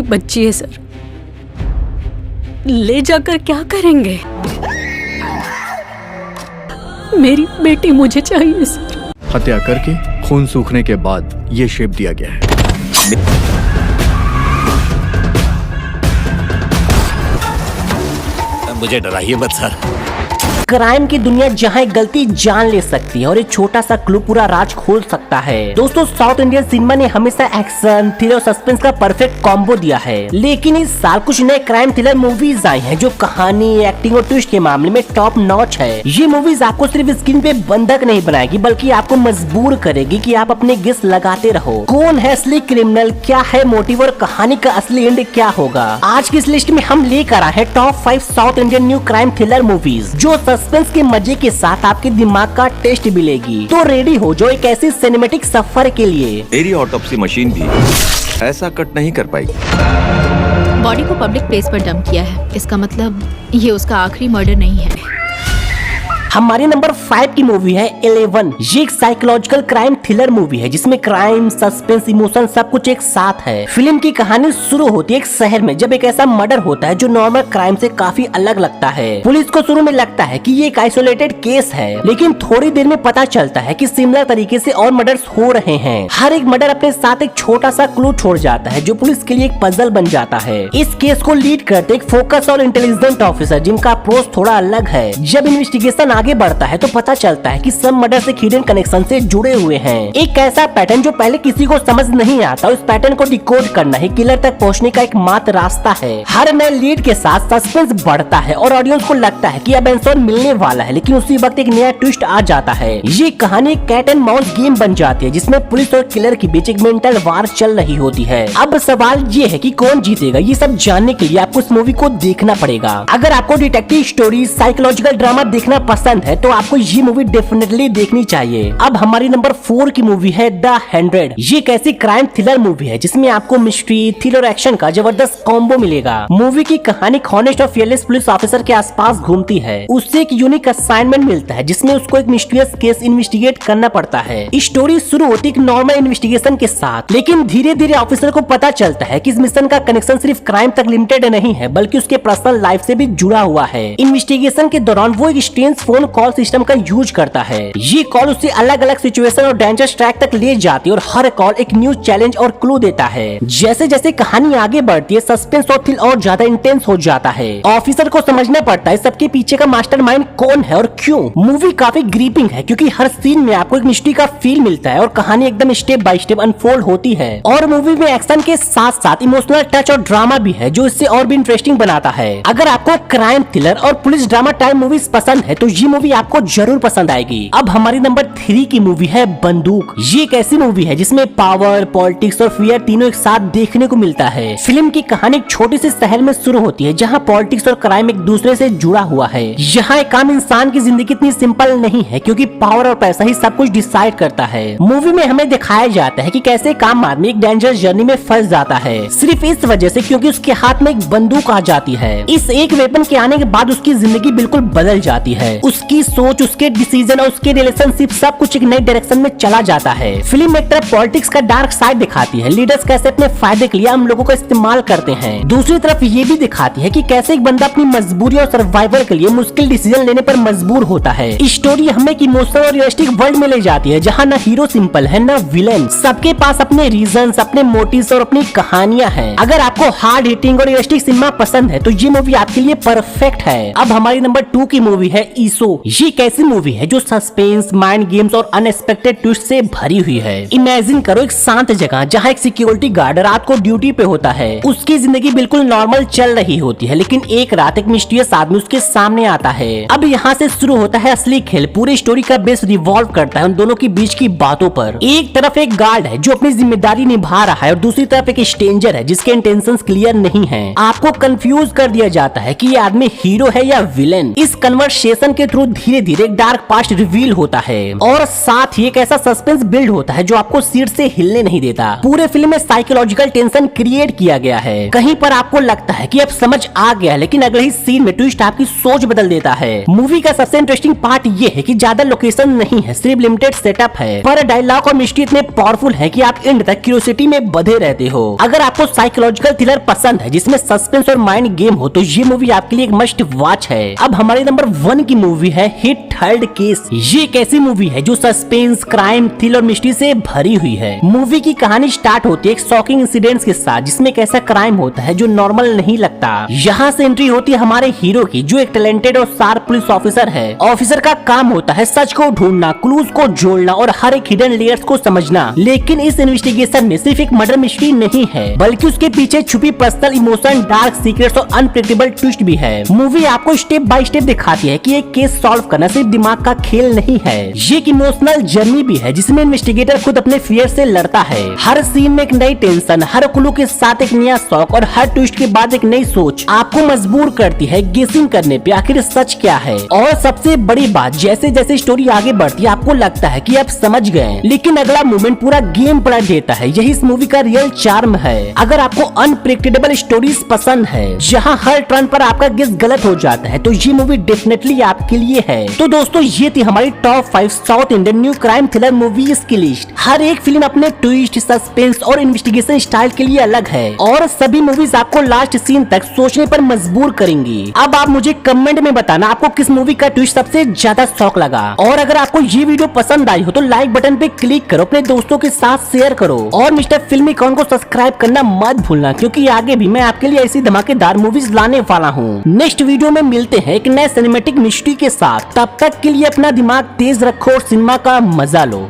बच्ची है सर, ले जाकर क्या करेंगे? मेरी बेटी मुझे चाहिए सर। हत्या करके खून सूखने के बाद ये शेप दिया गया है। मुझे डराइए मत सर। क्राइम की दुनिया जहां एक गलती जान ले सकती है और एक छोटा सा क्लू पूरा राज खोल सकता है। दोस्तों, साउथ इंडियन सिनेमा ने हमेशा एक्शन, थ्रिलर और सस्पेंस का परफेक्ट कॉम्बो दिया है, लेकिन इस साल कुछ नए क्राइम थ्रिलर मूवीज आई हैं जो कहानी, एक्टिंग और ट्विस्ट के मामले में टॉप नॉच है। ये मूवीज आपको सिर्फ स्क्रीन पे बंधक नहीं बनाएगी, बल्कि आपको मजबूर करेगी कि आप अपने गेस लगाते रहो। कौन है असली क्रिमिनल, क्या है मोटिव और कहानी का असली एंड क्या होगा। आज की इस लिस्ट में हम लेकर आए हैं top 5 south Indian new crime thriller movies जो सस्पेंस के मजे के साथ आपके दिमाग का टेस्ट भी लेगी। तो रेडी हो जो एक ऐसी सिनेमेटिक सफर के लिए। मेरी ऑटोप्सी मशीन भी ऐसा कट नहीं कर पाएगी। बॉडी को पब्लिक प्लेस पर डंप किया है, इसका मतलब ये उसका आखिरी मर्डर नहीं है। हमारी नंबर 5 की मूवी है 11। ये एक साइकोलॉजिकल क्राइम थ्रिलर मूवी है जिसमें क्राइम, सस्पेंस, इमोशन सब कुछ एक साथ है। फिल्म की कहानी शुरू होती है एक शहर में जब एक ऐसा मर्डर होता है जो नॉर्मल क्राइम से काफी अलग लगता है। पुलिस को शुरू में लगता है कि ये एक आइसोलेटेड केस है, लेकिन थोड़ी देर में पता चलता है कि सिमिलर तरीके से और मर्डर्स हो रहे हैं। हर एक मर्डर अपने साथ एक छोटा सा क्लू छोड़ जाता है जो पुलिस के लिए एक पजल बन जाता है। इस केस को लीड करते एक फोकस और इंटेलिजेंट ऑफिसर जिनका अप्रोच थोड़ा अलग है। जब इन्वेस्टिगेशन आगे बढ़ता है तो पता चलता है कि सब मर्डर से हिडन कनेक्शन से जुड़े हुए हैं। एक ऐसा पैटर्न जो पहले किसी को समझ नहीं आता, उस पैटर्न को डिकोड करना ही किलर तक पहुंचने का एकमात्र रास्ता है। हर नए लीड के साथ सस्पेंस बढ़ता है और ऑडियंस को लगता है कि अब आंसर मिलने वाला है, लेकिन उसी वक्त एक नया ट्विस्ट आ जाता है। ये कहानी कैट एंड माउस गेम बन जाती है जिसमें पुलिस और किलर के बीच एक मेंटल वार चल रही होती है। अब सवाल ये है कि कौन जीतेगा। ये सब जानने के लिए आपको इस मूवी को देखना पड़ेगा। अगर आपको डिटेक्टिव स्टोरी, साइकोलॉजिकल ड्रामा देखना पसंद है तो आपको ये मूवी डेफिनेटली देखनी चाहिए। अब हमारी नंबर 4 की मूवी है द 100। ये एक ऐसी क्राइम थ्रिलर मूवी है जिसमें आपको मिस्ट्री, थ्रिलर, एक्शन का जबरदस्त कॉम्बो मिलेगा। मूवी की कहानी हॉनेस्ट और फियरलेस पुलिस ऑफिसर के आसपास घूमती है। उससे एक यूनिक असाइनमेंट मिलता है जिसमें उसको एक मिस्टीरियस केस इन्वेस्टिगेट करना पड़ता है। स्टोरी शुरू होती है एक नॉर्मल इन्वेस्टिगेशन के साथ, लेकिन धीरे धीरे ऑफिसर को पता चलता है कि इस मिशन का कनेक्शन सिर्फ क्राइम तक लिमिटेड नहीं है, बल्कि उसके पर्सनल लाइफ से भी जुड़ा हुआ है। इन्वेस्टिगेशन के दौरान वो एक स्ट्रेंज फोन कॉल सिस्टम का यूज करता है। ये कॉल उसे अलग अलग सिचुएशन और डेंजरस ट्रैक तक ले जाती है और हर कॉल एक न्यू चैलेंज और क्लू देता है। जैसे जैसे कहानी आगे बढ़ती है सस्पेंस और थ्रिल और ज्यादा इंटेंस हो जाता है। ऑफिसर को समझना पड़ता है सबके पीछे का मास्टरमाइंड कौन है और क्यों। मूवी काफी ग्रिपिंग है क्योंकि हर सीन में आपको एक मिस्ट्री का फील मिलता है और कहानी एकदम स्टेप बाय स्टेप अनफोल्ड होती है। और मूवी में एक्शन के साथ साथ इमोशनल टच और ड्रामा भी है जो इससे और भी इंटरेस्टिंग बनाता है। अगर आपको क्राइम, थ्रिलर और पुलिस ड्रामा टाइप मूवीज पसंद है तो ये मूवी आपको जरूर पसंद आएगी। अब हमारी नंबर 3 की मूवी है बंदूक। ये एक ऐसी मूवी है जिसमें पावर, पॉलिटिक्स और फियर तीनों एक साथ देखने को मिलता है। फिल्म की कहानी एक छोटे से शहर में शुरू होती है जहां पॉलिटिक्स और क्राइम एक दूसरे से जुड़ा हुआ है। यहाँ एक आम इंसान की जिंदगी इतनी सिंपल नहीं है क्योंकि पावर और पैसा ही सब कुछ डिसाइड करता है। मूवी में हमें दिखाया जाता है कि कैसे एक आम आदमी एक डेंजरस जर्नी में फंस जाता है सिर्फ इस वजह से क्योंकि उसके हाथ में एक बंदूक आ जाती है। इस एक वेपन के आने के बाद उसकी जिंदगी बिल्कुल बदल जाती है। उसकी सोच, उसके डिसीजन और उसके रिलेशनशिप सब कुछ एक नई डायरेक्शन में चला जाता है। फिल्म एक तरफ पॉलिटिक्स का डार्क साइड दिखाती है, लीडर्स कैसे अपने फायदे के लिए हम लोगों का इस्तेमाल करते हैं। दूसरी तरफ ये भी दिखाती है कि कैसे एक बंदा अपनी मजबूरी और सर्वाइवल के लिए मुश्किल डिसीजन लेने पर मजबूर होता है। स्टोरी हमें एक इमोशनल और रियलिस्टिक वर्ल्ड में ले जाती है जहाँ न हीरो सिंपल है न विलेन। सबके पास अपने रीजंस, अपने मोटिव्स और अपनी कहानियां हैं। अगर आपको हार्ड हिटिंग और रियलिस्टिक सिनेमा पसंद है तो ये मूवी आपके लिए परफेक्ट है। अब हमारी नंबर 2 की मूवी है ईसो। ये एक ऐसी मूवी है जो सस्पेंस, माइंड गेम्स और अनएक्सपेक्टेड ट्विस्ट से भरी हुई है। इमेजिन करो एक शांत जगह जहाँ एक सिक्योरिटी गार्ड रात को ड्यूटी पे होता है। उसकी जिंदगी बिल्कुल नॉर्मल चल रही होती है, लेकिन एक रात एक मिस्टीरियस आदमी उसके सामने आता है। अब यहाँ से शुरू होता है असली खेल। पूरी स्टोरी का बेस रिवॉल्व करता है उन दोनों के बीच की बातों पर। एक तरफ एक गार्ड है जो अपनी जिम्मेदारी निभा रहा है और दूसरी तरफ एक स्ट्रेंजर है जिसके इंटेंशंस क्लियर नहीं है। आपको कंफ्यूज कर दिया जाता है कि ये आदमी हीरो है या विलेन। इस कन्वर्सेशन के थ्रू धीरे धीरे एक डार्क पास्ट रिवील होता है और साथ ही एक ऐसा सस्पेंस बिल्ड होता है जो आपको सीट से हिलने नहीं देता। पूरे फिल्म में साइकोलॉजिकल टेंशन क्रिएट किया गया है। कहीं पर आपको लगता है कि अब समझ आ गया है, लेकिन अगले ही सीन में ट्विस्ट आपकी सोच बदल देता है। मूवी का सबसे इंटरेस्टिंग पार्ट ये है कि ज्यादा लोकेशन नहीं है, सिर्फ लिमिटेड सेटअप है, पर डायलॉग और मिस्ट्री इतने पावरफुल है कि आप एंड तक क्यूरियोसिटी में बंधे रहते हो। अगर आपको साइकोलॉजिकल थ्रिलर पसंद है जिसमें सस्पेंस और माइंड गेम हो तो ये मूवी आपके लिए एक मस्ट वॉच है। अब हमारे नंबर 1 की मूवी है हिट थर्ड केस। ये एक ऐसी मूवी है जो सस्पेंस, क्राइम, थ्रिल और मिस्ट्री से भरी हुई है। मूवी की कहानी स्टार्ट होती है एक शॉकिंग इंसिडेंट्स के साथ जिसमें एक ऐसा क्राइम होता है जो नॉर्मल नहीं लगता। यहाँ से एंट्री होती है हमारे हीरो की, जो एक टैलेंटेड और शार्प पुलिस ऑफिसर है। ऑफिसर का काम होता है सच को ढूंढना, क्लूज को जोड़ना और हर एक हिडन लेयर्स को समझना। लेकिन इस इन्वेस्टिगेशन में सिर्फ एक मर्डर मिस्ट्री नहीं है, बल्कि उसके पीछे छुपी पर्सनल इमोशन, डार्क सीक्रेट्स और अनप्रेडिक्टेबल ट्विस्ट भी है। मूवी आपको स्टेप बाय स्टेप दिखाती है कि एक केस सॉल्व करना सिर्फ दिमाग का खेल नहीं है, ये एक इमोशनल जर्नी भी है जिसमें इन्वेस्टिगेटर खुद अपने फियर से लड़ता है। हर सीन में एक नई टेंशन, हर क्लू के साथ एक नया शौक और हर ट्विस्ट के बाद एक नई सोच आपको मजबूर करती है गेसिंग करने पे आखिर सच क्या है। और सबसे बड़ी बात, जैसे जैसे स्टोरी आगे बढ़ती है आपको लगता है कि आप समझ गए, लेकिन अगला मूवमेंट पूरा गेम पलट देता है। यही इस मूवी का रियल चार्म है। अगर आपको अनप्रेडिक्टेबल स्टोरीज पसंद है जहाँ हर टर्न पर आपका गेस गलत हो जाता है तो ये मूवी डेफिनेटली आपके लिए है। तो दोस्तों ये थी हमारी top 5 south Indian new crime thriller movies की लिस्ट। हर एक फिल्म अपने ट्विस्ट, सस्पेंस और इन्वेस्टिगेशन स्टाइल के लिए अलग है और सभी मूवीज आपको लास्ट सीन तक सोचने पर मजबूर करेंगी। अब आप मुझे कमेंट में बताना आपको किस मूवी का ट्विस्ट सबसे ज्यादा शौक लगा। और अगर आपको ये वीडियो पसंद आई हो तो लाइक बटन पे क्लिक करो, अपने दोस्तों के साथ शेयर करो और मिस्टर फिल्मी कॉर्न को सब्सक्राइब करना मत भूलना, क्योंकि आगे भी मैं आपके लिए ऐसी धमाकेदार मूवीज लाने वाला हूँ। नेक्स्ट वीडियो में मिलते हैं एक नए सिनेमैटिक मिस्ट्री के साथ। तब तक के लिए अपना दिमाग तेज रखो और सिनेमा का मजा लो।